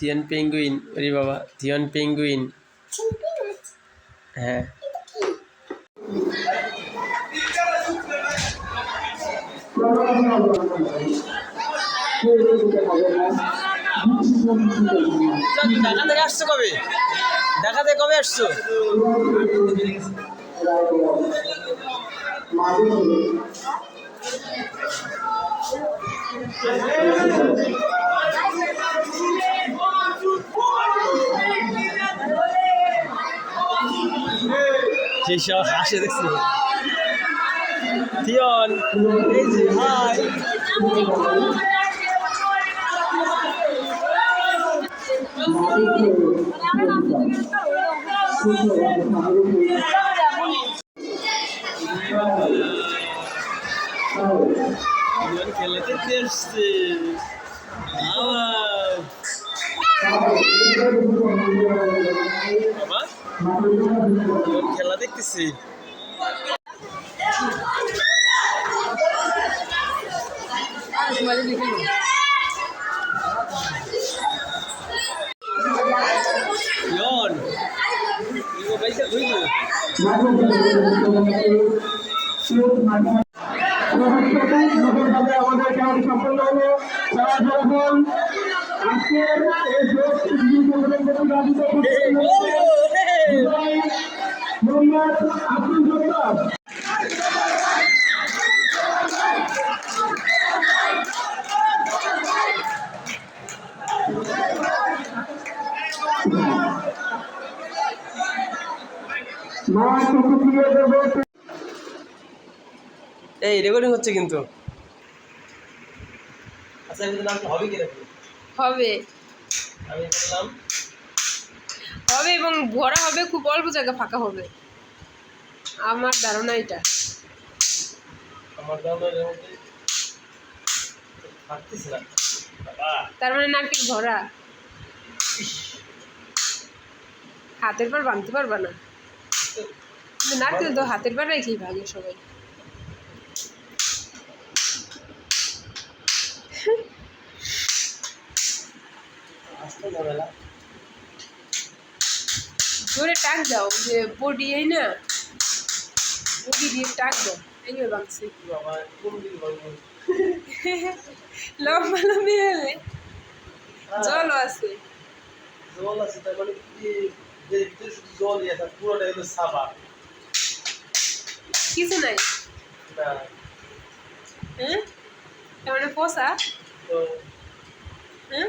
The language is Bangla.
থিয়ন পেঙ্গুইন, ওরে বাবা থিয়ন পেঙ্গুইন। হ্যাঁ ঢাকা থেকে আসছো কবে? ঢাকা থেকে কবে আসছো? সেই সব হাসে দেখছি। থিয়ন এই যে হাই। খেলে দেখতে এসছে বাবা, খেলা দেখতেছি। আমাদের কাজ সম্পন্ন হলো। আজকের মোহাম্মদ আব্দুল জব্বার এই রেকর্ডিং হচ্ছে কিন্তু। আচ্ছা এর নাম হবে কি নাকি? হবে আমি বললাম হবে এবং ভরা হবে, খুব অল্প জায়গা ফাঁকা হবে আমার ধারণা এটা। আমার দামের মধ্যে থাকতেছে না বাবা। তার মানে নারকেল ভরা, হাতের পর বাঁধতে পারবা না। কিন্তু নারকেল তো হাতের পর রেখেই ভাগে সবাই। জোরে টাক দাও, যে বডি এই না, বডি দিয়ে টাক দাও। এইভাবে বাঁধছি লম্বা লম্বি হলে জলও আছে। জল আছে তার মানে জল আছে, পুরোটা হলো সাবা। কিছু নাই না হ্যাঁ, তার মানে পোষা তো হ্যাঁ।